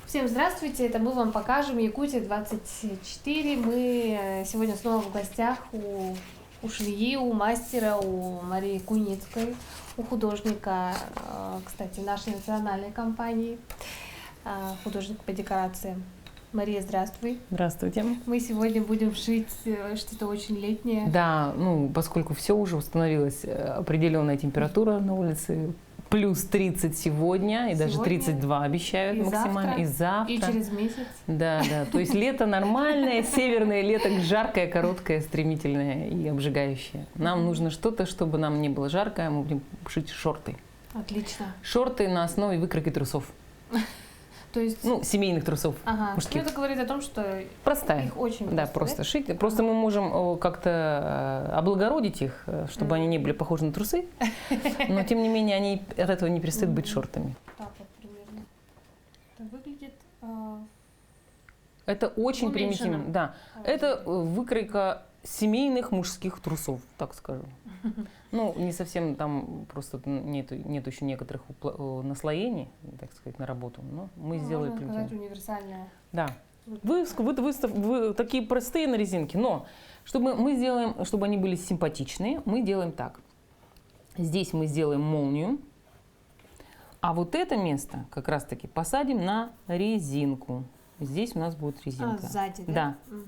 Всем здравствуйте, это мы вам покажем Якутия 24. Мы сегодня снова в гостях у швеи, у мастера, у Марии Куницкой, у художника, кстати, нашей национальной компании, художник по декорациям. Мария, здравствуй. Здравствуйте. Мы сегодня будем шить что-то очень летнее. Да, поскольку все уже установилась определенная температура на улице, плюс 30 сегодня, и даже 32 обещают максимально. И завтра. И через месяц. Да, то есть лето нормальное, северное лето, жаркое, короткое, стремительное и обжигающее. Нам нужно что-то, чтобы нам не было жарко, мы будем шить шорты. Отлично. Шорты на основе выкройки трусов. То есть... семейных трусов. Ага. Мужских. Это говорит о том, что простая. Их очень просто. Да, просто шить. Просто мы можем как-то облагородить их, чтобы они не были похожи на трусы, но тем не менее они от этого не перестают быть шортами. Так вот примерно. Это выглядит... Это очень примитивно. Да. Это выкройка семейных мужских трусов, так скажем. Не совсем там просто нет еще некоторых наслоений, так сказать, на работу, но мы сделали примитивно. Можно сказать, универсальная. Да. Вы такие простые на резинке, но мы сделаем, чтобы они были симпатичные, мы делаем так. Здесь мы сделаем молнию, а вот это место как раз-таки посадим на резинку. Здесь у нас будет резинка. Сзади, да? Да. Угу.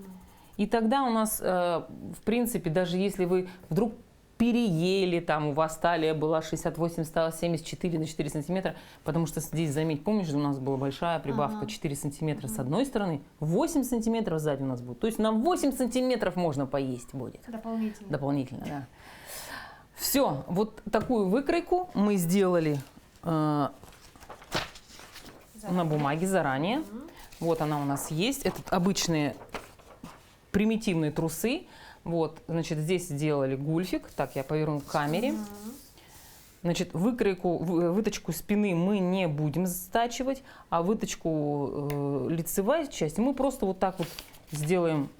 И тогда у нас, в принципе, даже если вы вдруг переели, там у вас талия была 68, стала 74 на 4 сантиметра, потому что здесь, заметь, помнишь, у нас была большая прибавка 4 сантиметра с одной стороны, 8 сантиметров сзади у нас будет. То есть нам 8 сантиметров можно поесть будет. Дополнительно. Дополнительно, да. Все, вот такую выкройку мы сделали на бумаге заранее. Вот она у нас есть. Это обычные примитивные трусы. Вот, значит, здесь сделали гульфик. Так, я поверну к камере. Значит, выточку спины мы не будем стачивать, а выточку лицевой части мы просто вот так вот сделаем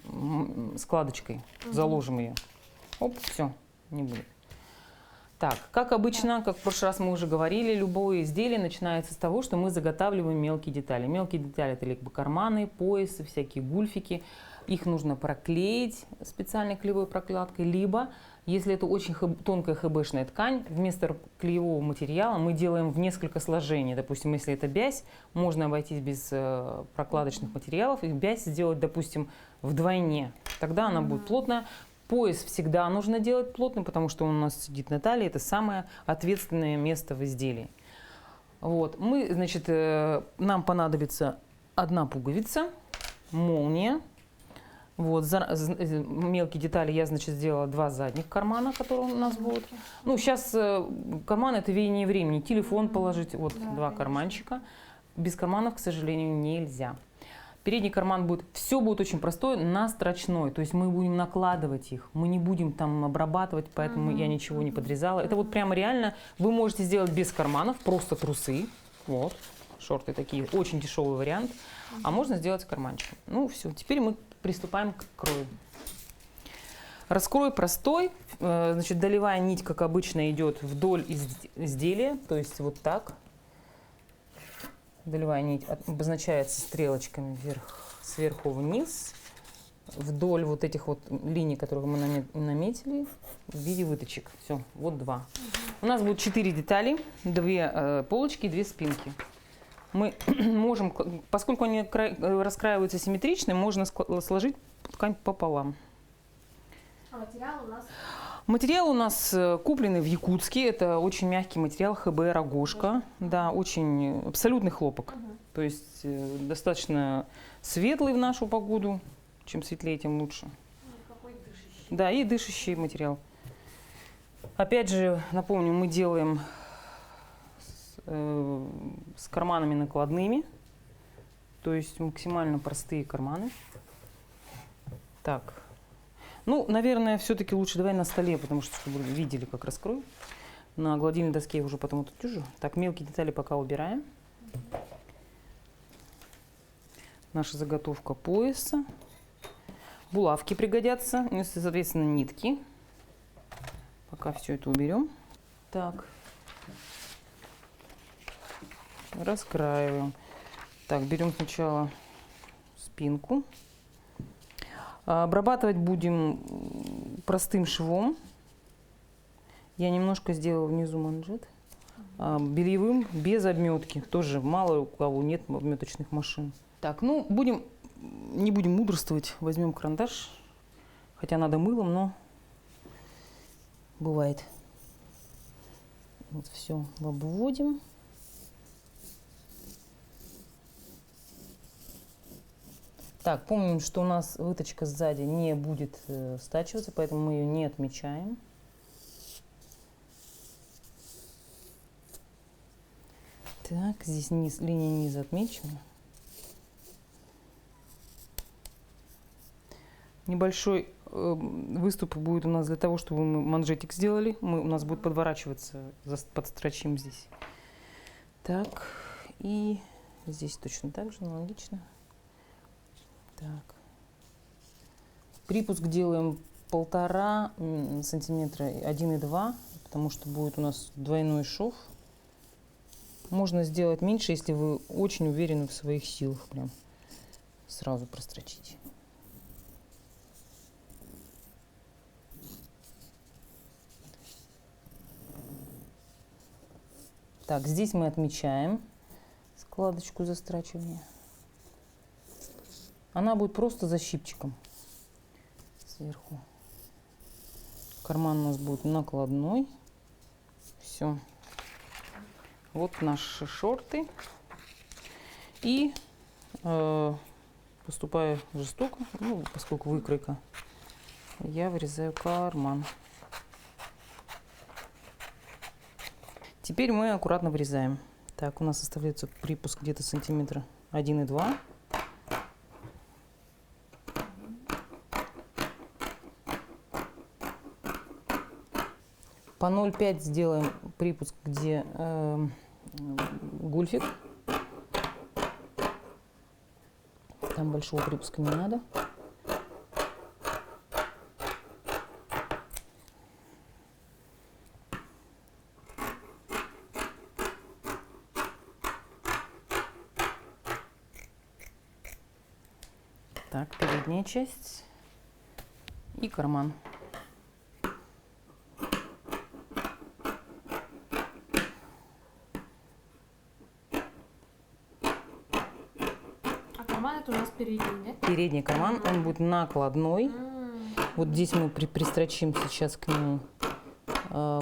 складочкой, заложим ее. Оп, все, не будет. Так, как обычно, как в прошлый раз мы уже говорили, любое изделие начинается с того, что мы заготавливаем мелкие детали. Мелкие детали — это либо карманы, поясы, всякие гульфики. Их нужно проклеить специальной клеевой прокладкой, либо, если это очень тонкая ХБшная ткань, вместо клеевого материала мы делаем в несколько сложений. Допустим, если это бязь, можно обойтись без прокладочных материалов и бязь сделать, допустим, вдвойне. Тогда она будет плотная. Пояс всегда нужно делать плотным, потому что он у нас сидит на талии, это самое ответственное место в изделии. Вот. Нам понадобится одна пуговица, молния. Вот, мелкие детали я, сделала 2 задних кармана, которые у нас будут. Сейчас карман — это веяние времени. Телефон положить, вот да, 2 карманчика. Без карманов, к сожалению, нельзя. Передний карман все будет очень простое, настрочной, то есть мы будем накладывать их, мы не будем там обрабатывать, поэтому я ничего не подрезала. Это вот прямо реально вы можете сделать без карманов, просто трусы, вот, шорты такие, очень дешевый вариант, а можно сделать с карманчиком. Все, теперь мы приступаем к крою. Раскрой простой, долевая нить, как обычно, идет вдоль изделия, то есть вот так. Долевая нить обозначается стрелочками сверху вниз, вдоль вот этих вот линий, которые мы наметили, в виде выточек. Все, вот 2. У нас будет 4 детали, 2 полочки и 2 спинки. Мы можем, поскольку они раскраиваются симметрично, можно сложить ткань пополам. А материал у нас? Материал у нас купленный в Якутске. Это очень мягкий материал, ХБ Рогожка. Да, очень абсолютный хлопок. То есть достаточно светлый в нашу погоду. Чем светлее, тем лучше. Какой дышащий. Да, и дышащий материал. Опять же, напомню, мы делаем с карманами накладными. То есть максимально простые карманы. Так. Наверное, все-таки лучше давай на столе, потому что, чтобы вы видели, как раскрою. На гладильной доске я уже потом отутюжу. Так, мелкие детали пока убираем. Наша заготовка пояса. Булавки пригодятся, соответственно, нитки. Пока все это уберем. Так. Раскраиваем. Так, берем сначала спинку. Обрабатывать будем простым швом. Я немножко сделала внизу манжет. Бельевым, без обметки. Тоже мало у кого нет обметочных машин. Так, ну, не будем мудрствовать. Возьмем карандаш. Хотя надо мылом, но бывает. Вот все обводим. Так, помним, что у нас выточка сзади не будет стачиваться, поэтому мы ее не отмечаем. Так, здесь линия низа отмечена. Небольшой выступ будет у нас для того, чтобы мы манжетик сделали. У нас будет подворачиваться, подстрочим здесь. Так, и здесь точно так же, аналогично. Так. Припуск делаем 1,5 сантиметра, 1,2, потому что будет у нас двойной шов. Можно сделать меньше, если вы очень уверены в своих силах. Прям сразу прострочите. Так, здесь мы отмечаем складочку застрачивания. Она будет просто защипчиком сверху. Карман у нас будет накладной. Все. Вот наши шорты. И поступая жестоко, ну, поскольку выкройка, я вырезаю карман. Теперь мы аккуратно вырезаем. Так, у нас оставляется припуск где-то сантиметра 1,2. По 0,5 сделаем припуск, где гульфик. Там большого припуска не надо. Так, передняя часть и карман. Это у нас передний, да? Передний карман, он будет накладной. Вот здесь мы пристрочим сейчас к нему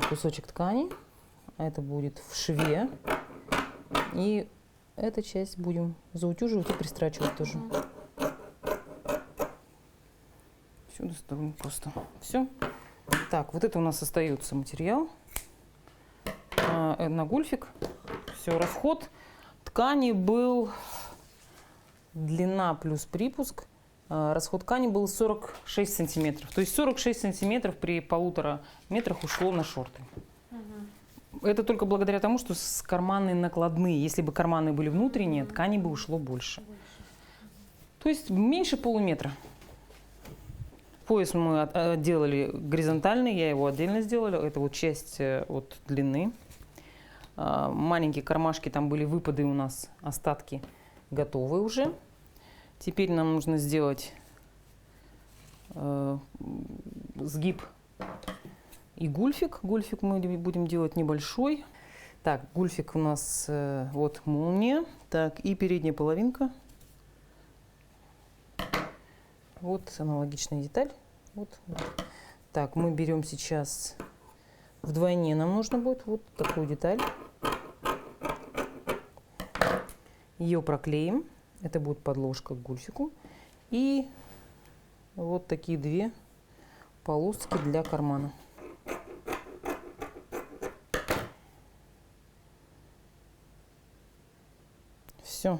кусочек ткани. Это будет в шве. И эту часть будем заутюживать и пристрачивать тоже. Сюда ставим просто. Все. Так, вот это у нас остается материал. На гульфик. Все, расход ткани был... Длина плюс припуск. Расход ткани был 46 сантиметров. То есть 46 сантиметров при 1,5 метрах ушло на шорты. Это только благодаря тому, что карманы накладные. Если бы карманы были внутренние, ткани бы ушло больше. То есть меньше полуметра. Пояс мы делали горизонтальный, я его отдельно сделала. Это вот часть от длины. Маленькие кармашки, там были выпады у нас, остатки готовы уже. Теперь нам нужно сделать сгиб и гульфик. Гульфик мы будем делать небольшой. Так, гульфик у нас вот молния. Так, и передняя половинка. Вот аналогичная деталь. Вот. Так, мы берем сейчас вдвойне, нам нужно будет вот такую деталь. Ее проклеим. Это будет подложка к гульфику. И вот такие две полоски для кармана. Все.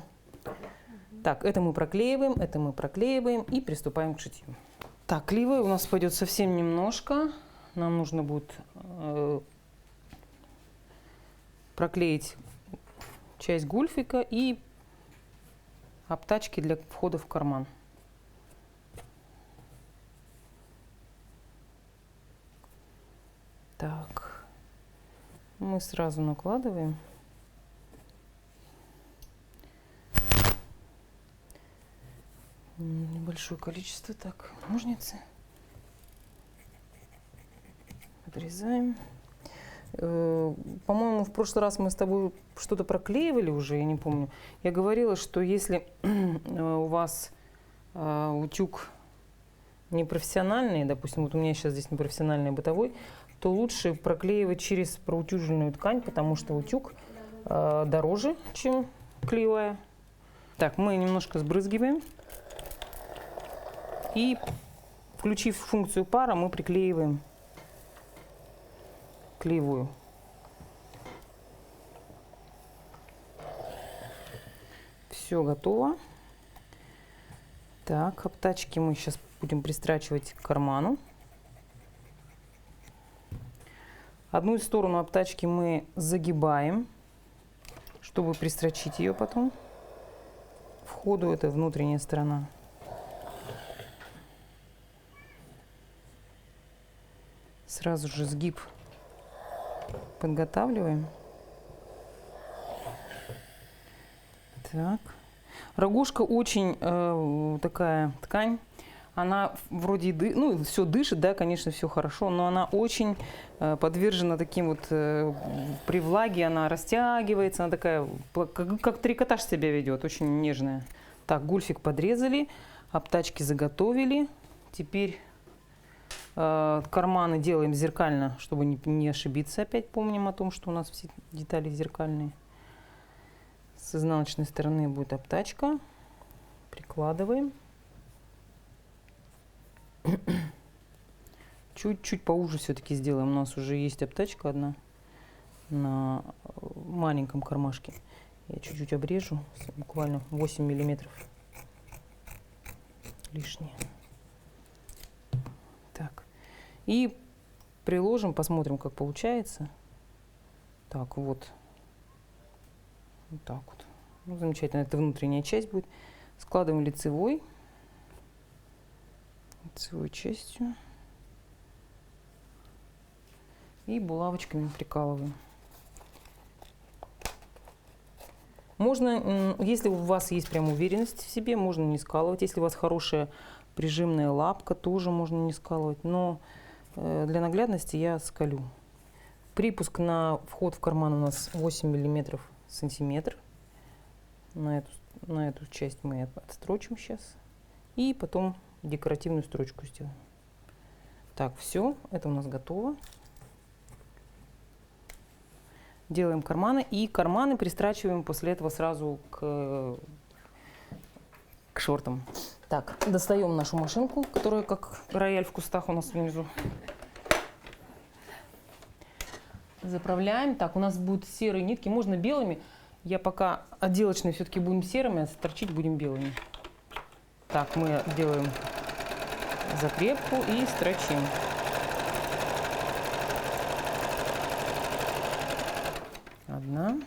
Так, это мы проклеиваем и приступаем к шитью. Так, клеевой у нас пойдет совсем немножко. Нам нужно будет проклеить часть гульфика и обтачки для входа в карман. Так, мы сразу накладываем. Небольшое количество. Так, ножницы. Отрезаем. По-моему, в прошлый раз мы с тобой что-то проклеивали уже, я не помню. Я говорила, что если у вас утюг непрофессиональный, допустим, вот у меня сейчас здесь непрофессиональный бытовой, то лучше проклеивать через проутюженную ткань, потому что утюг дороже, чем клеевая. Так, мы немножко сбрызгиваем. И, включив функцию пара, мы приклеиваем клеевую. Все готово. Так, обтачки мы сейчас будем пристрачивать к карману. Одну сторону обтачки мы загибаем, чтобы пристрочить ее потом. Входу это внутренняя сторона. Сразу же сгиб подготавливаем. Так. Рогожка очень такая ткань. Она вроде, ну, все дышит, да, конечно, все хорошо, но она очень подвержена таким вот, при влаге она растягивается, она такая, как трикотаж себя ведет, очень нежная. Так, гульфик подрезали, обтачки заготовили. Теперь карманы делаем зеркально, чтобы не ошибиться. Опять помним о том, что у нас все детали зеркальные. С изнаночной стороны будет обтачка. Прикладываем. Чуть-чуть поуже все-таки сделаем. У нас уже есть обтачка одна на маленьком кармашке. Я чуть-чуть обрежу, буквально 8 миллиметров лишнее. Так. И приложим, посмотрим, как получается. Так, вот. Вот так вот. Ну, замечательно. Это внутренняя часть будет. Складываем лицевой частью. И булавочками прикалываем. Можно, если у вас есть прям уверенность в себе, можно не скалывать. Если у вас хорошая прижимная лапка, тоже можно не скалывать. Но для наглядности я скалю. Припуск на вход в карман у нас 8 миллиметров сантиметр. На эту часть мы отстрочим сейчас. И потом декоративную строчку сделаем. Так, все, это у нас готово. Делаем карманы. И карманы пристрачиваем после этого сразу к шортам. Так, достаем нашу машинку, которая как рояль в кустах у нас внизу. Заправляем. Так, у нас будут серые нитки, можно белыми. Я пока отделочные все-таки будем серыми, а строчить будем белыми. Так, мы делаем закрепку и строчим. Одна.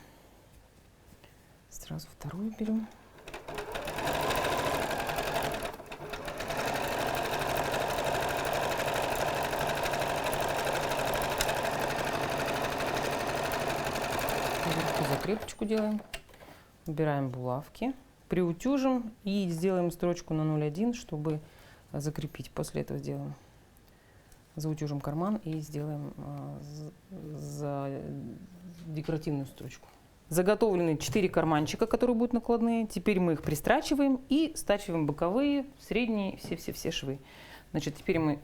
Сразу вторую берем. Закрепочку делаем. Убираем булавки. Приутюжим и сделаем строчку на 0,1, чтобы закрепить. После этого сделаем. Заутюжим карман и сделаем за декоративную строчку. Заготовлены 4 карманчика, которые будут накладные. Теперь мы их пристрачиваем и стачиваем боковые, средние, все швы. Значит, теперь мы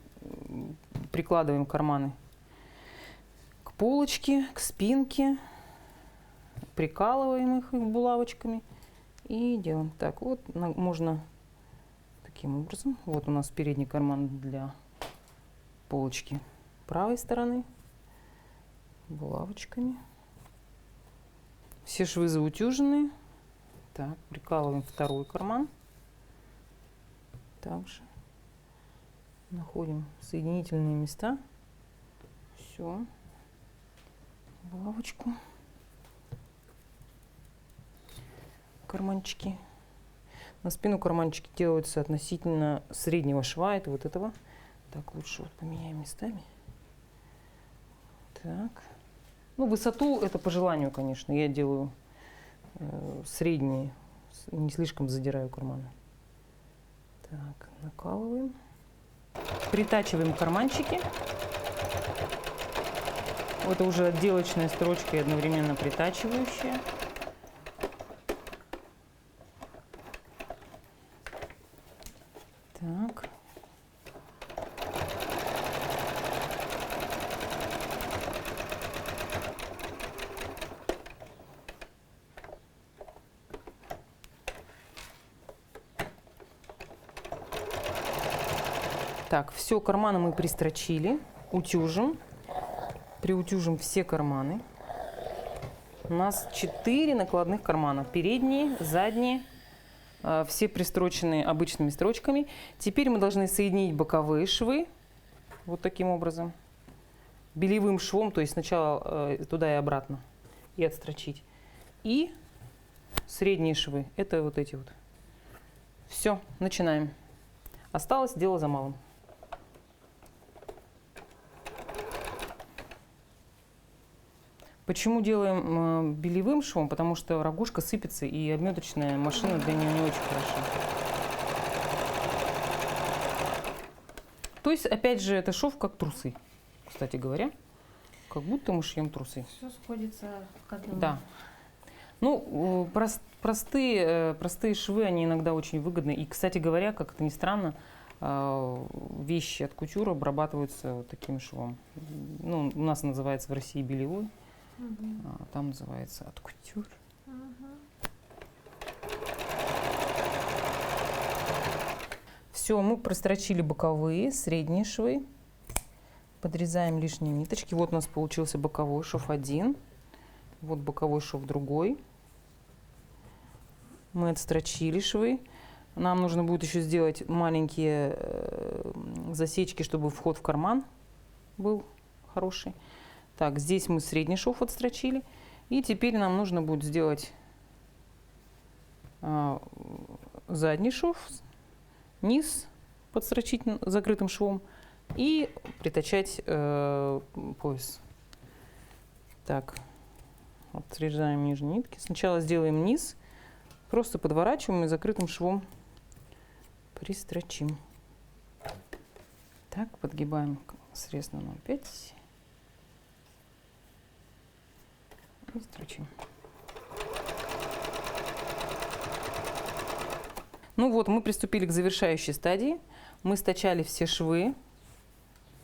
прикладываем карманы к полочке, к спинке, прикалываем их булавочками и делаем. Так, вот можно таким образом. Вот у нас передний карман для полочки правой стороны, булавочками. Все швы заутюжены. Так, прикалываем второй карман. Также находим соединительные места. Все. Булавочку. Карманчики. На спину карманчики делаются относительно среднего шва, это вот этого. Так, лучше вот поменяем местами. Так. Ну, высоту это по желанию, конечно. Я делаю средние, не слишком задираю карманы. Так, накалываем. Притачиваем карманчики. Это уже отделочная строчка и одновременно притачивающая. Так. Так, все, карманы мы пристрочили, утюжим, приутюжим все карманы. У нас 4 накладных кармана, передние, задние, все пристрочены обычными строчками. Теперь мы должны соединить боковые швы вот таким образом, белевым швом, то есть сначала туда и обратно, и отстрочить. И средние швы, это вот эти вот. Все, начинаем. Осталось дело за малым. Почему делаем белевым швом? Потому что рогожка сыпется, и обметочная машина для нее не очень хороша. То есть, опять же, это шов как трусы, кстати говоря. Как будто мы шьем трусы. Все сходится к одному. Да. Ну, простые швы, они иногда очень выгодны. И, кстати говоря, как это ни странно, вещи от кутюра обрабатываются вот таким швом. Ну, у нас называется в России белевой. А там называется от кутюр. Все, мы прострочили боковые, средние швы. Подрезаем лишние ниточки. Вот у нас получился боковой шов один. Вот боковой шов другой. Мы отстрочили швы. Нам нужно будет еще сделать маленькие засечки, чтобы вход в карман был хороший. Так, здесь мы средний шов отстрочили. И теперь нам нужно будет сделать задний шов, низ подстрочить закрытым швом и притачать пояс. Так, отрезаем нижние нитки. Сначала сделаем низ, просто подворачиваем и закрытым швом пристрочим. Так, подгибаем срез на 0,5. И строчим. Ну вот, мы приступили к завершающей стадии. Мы стачали все швы.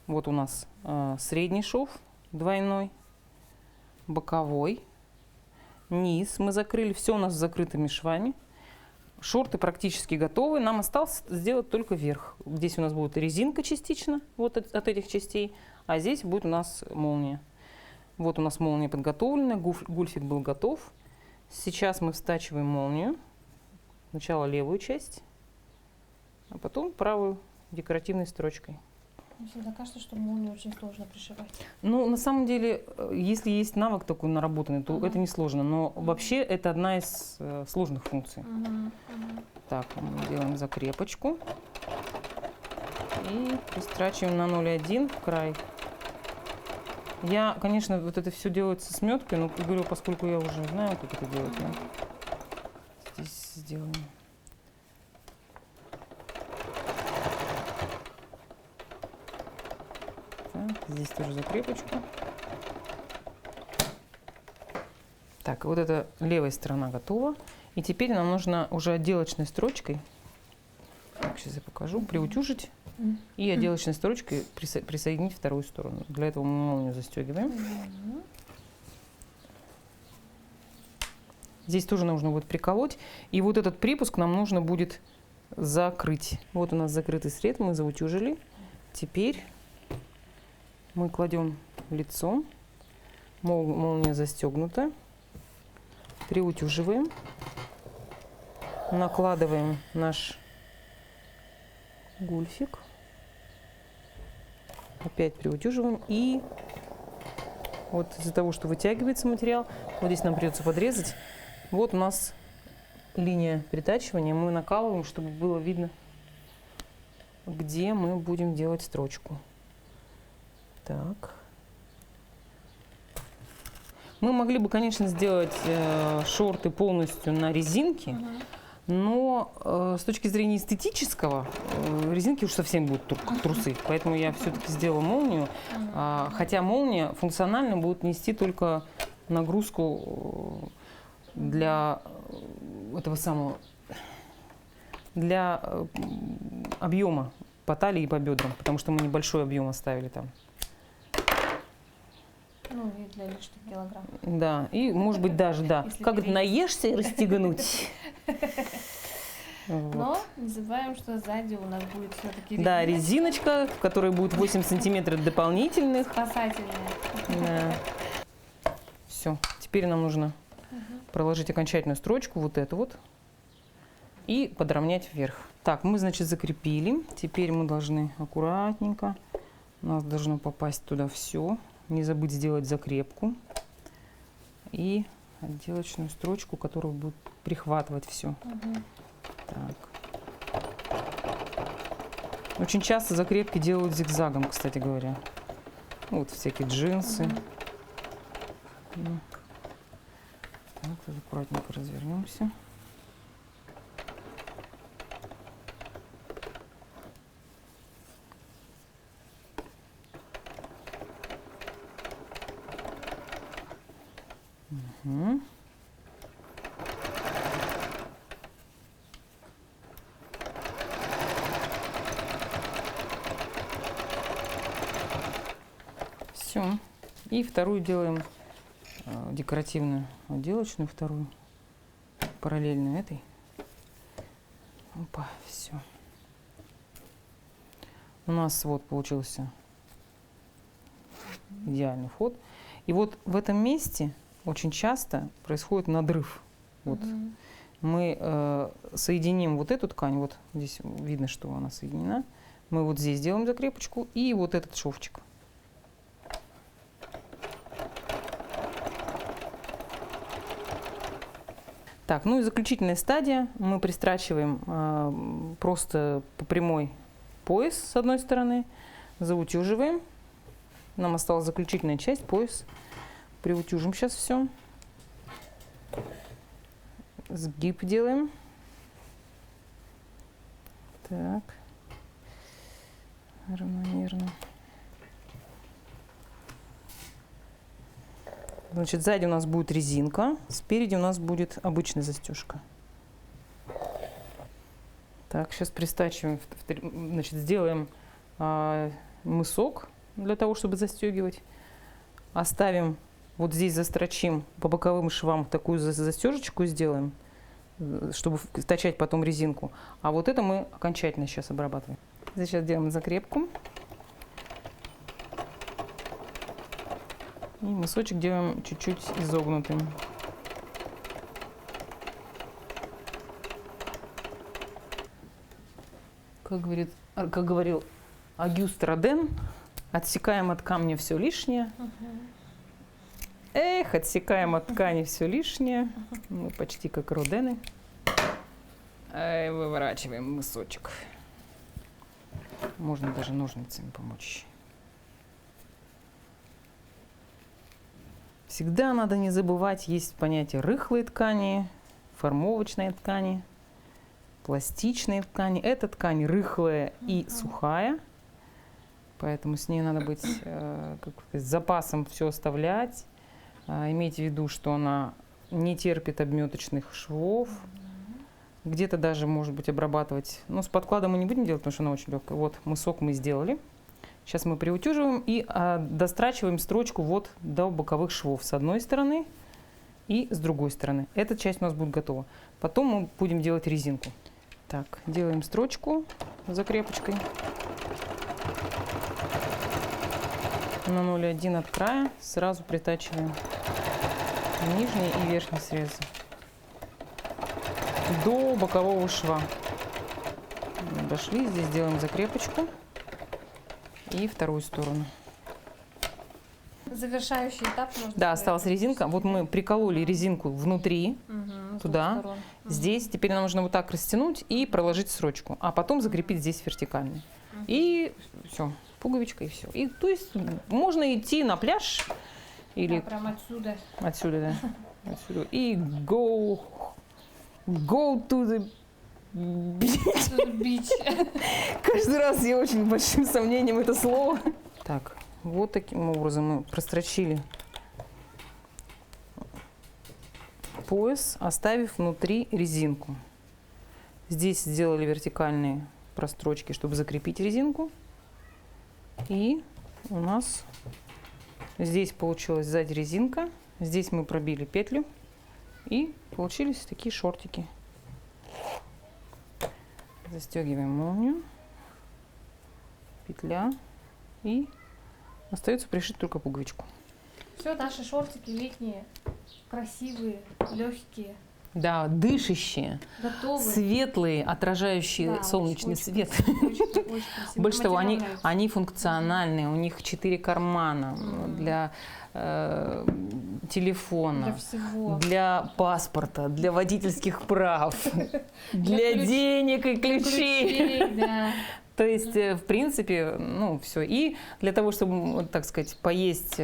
Вот у нас средний шов двойной, боковой, низ мы закрыли. Все у нас с закрытыми швами. Шорты практически готовы. Нам осталось сделать только верх. Здесь у нас будет резинка частично вот от этих частей, а здесь будет у нас молния. Вот у нас молния подготовлена, гульфик был готов. Сейчас мы встачиваем молнию. Сначала левую часть, а потом правую декоративной строчкой. Мне всегда кажется, что молнию очень сложно пришивать. Ну, на самом деле, если есть навык такой наработанный, то это не сложно. Но вообще это одна из сложных функций. Так, мы делаем закрепочку. И пристрачиваем на 0,1 в край. Я, конечно, вот это все делаю со сметкой, но говорю, поскольку я уже знаю, как это делать, я здесь сделаем. Так, здесь тоже закрепочку. Так, вот эта левая сторона готова. И теперь нам нужно уже отделочной строчкой, так, сейчас я покажу, приутюжить. И отделочной строчкой присоединить вторую сторону. Для этого мы молнию застегиваем. Здесь тоже нужно будет приколоть. И вот этот припуск нам нужно будет закрыть. Вот у нас закрытый срез, мы заутюжили. Теперь мы кладем лицом. Молния застегнута. Приутюживаем. Накладываем наш гульфик. Опять приутюживаем. И вот из-за того, что вытягивается материал, вот здесь нам придется подрезать. Вот у нас линия притачивания. Мы накалываем, чтобы было видно, где мы будем делать строчку. Так. Мы могли бы, конечно, сделать шорты полностью на резинке, Но с точки зрения эстетического, резинки уж совсем будут трусы. Поэтому я все-таки сделала молнию. Хотя молния функционально будет нести только нагрузку для этого самого, для объема по талии и по бедрам. Потому что мы небольшой объем оставили там. Ну, и для лишних килограмм. Да, и может быть даже, да, как это, наешься и расстегнуть. Но не забываем, что сзади у нас будет все-таки резиночка. Да, резиночка, в которой будет 8 сантиметров дополнительных. Спасательная. Да. Все, теперь нам нужно проложить окончательную строчку, вот эту вот, и подровнять вверх. Так, мы, значит, закрепили. Теперь мы должны аккуратненько, у нас должно попасть туда все. Не забыть сделать закрепку и отделочную строчку, которая будет прихватывать все. Так. Очень часто закрепки делают зигзагом, кстати говоря. Вот всякие джинсы. Так, аккуратненько развернемся. Все. И вторую делаем декоративную отделочную, вторую, параллельно этой. Опа, все. У нас вот получился идеальный вход. И вот в этом месте очень часто происходит надрыв. Вот. Мы соединим вот эту ткань, вот здесь видно, что она соединена. Мы вот здесь делаем закрепочку и вот этот шовчик. Так, ну и заключительная стадия. Мы пристрачиваем просто по прямой пояс с одной стороны, заутюживаем. Нам осталась заключительная часть, пояс. Приутюжим сейчас все. Сгиб делаем. Так. Равномерно. Значит, сзади у нас будет резинка, спереди у нас будет обычная застежка. Так, сейчас пристачиваем, значит, сделаем мысок для того, чтобы застегивать. Оставим, вот здесь застрочим по боковым швам такую застежечку сделаем, чтобы втачать потом резинку. А вот это мы окончательно сейчас обрабатываем. Сейчас делаем закрепку. И мысочек делаем чуть-чуть изогнутым. Как говорил Агюст Роден, отсекаем от камня все лишнее. Эх, отсекаем от ткани все лишнее. Мы почти как Родены. Выворачиваем мысочек. Можно даже ножницами помочь. Всегда надо не забывать, есть понятие рыхлые ткани, формовочные ткани, пластичные ткани. Эта ткань рыхлая и сухая, поэтому с ней надо быть как сказать, с запасом все оставлять. Имейте в виду, что она не терпит обметочных швов. Где-то даже, может быть, обрабатывать. Но с подкладом мы не будем делать, потому что она очень легкая. Вот мысок мы сделали. Сейчас мы приутюживаем и дострачиваем строчку вот до боковых швов с одной стороны и с другой стороны. Эта часть у нас будет готова. Потом мы будем делать резинку. Так, делаем строчку закрепочкой на 0,1 от края. Сразу притачиваем нижний и верхний срезы до бокового шва. Дошли, здесь делаем закрепочку. И вторую сторону. Завершающий этап. Да, осталась резинка. Вот мы прикололи резинку внутри, туда. Здесь теперь нам нужно вот так растянуть и проложить строчку, а потом закрепить здесь вертикально. И все, пуговичка и все. И то есть можно идти на пляж или прямо отсюда. Отсюда, да. Отсюда. И go. Go to the beach. Бич. Каждый раз я очень большим сомнением это слово. Так, вот таким образом мы прострочили пояс, оставив внутри резинку. Здесь сделали вертикальные прострочки, чтобы закрепить резинку. И у нас здесь получилась сзади резинка. Здесь мы пробили петлю. И получились такие шортики. Застегиваем молнию. Петля. И остается пришить только пуговичку. Все, наши шортики летние, красивые, легкие, Да, дышащие, готовые. светлые, отражающие Да, солнечный очень свет. Очень красиво. Больше того, Материал нравится. они функциональные, у них 4 кармана для телефона, Для всего. для паспорта, для водительских прав, для ключ- денег и ключей. Ключей, да. То есть, в принципе, ну, все. И для того, чтобы, вот, так сказать, поесть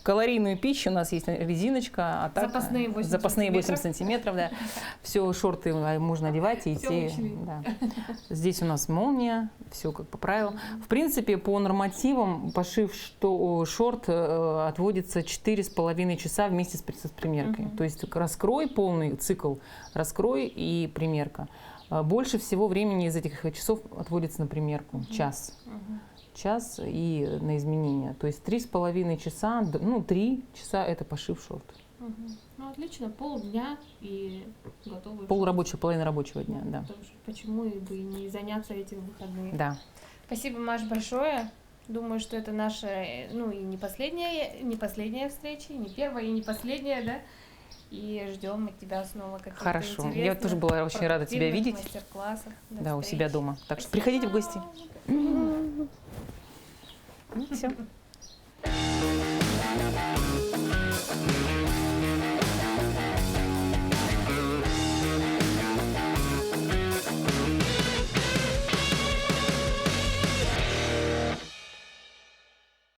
калорийную пищу, у нас есть резиночка, а так Запасные 8 сантиметров, да. Все, шорты можно одевать и Всё идти. учли. Да. Здесь у нас молния, все как по правилам. В принципе, по нормативам пошив шорт отводится 4,5 часа вместе с примеркой. То есть раскрой, полный цикл, раскрой и примерка. Больше всего времени из этих часов отводится на примерку, час. Час и на изменения. То есть 3,5 часа, ну 3 часа это пошив шорт. Ну, отлично, полдня и готовы. Полрабочего, половина рабочего дня, да. Почему бы и не заняться этим в выходные? Да. Спасибо, Маш, большое. Думаю, что это наша, ну и не последняя встреча, и не первая, и не последняя, да? И ждем от тебя снова каких-то Хорошо. Я интересных, тоже была очень рада тебя продуктивных видеть. мастер-классов. До Да, у встречи. себя дома. Так что Спасибо. приходите в гости. Ну, все.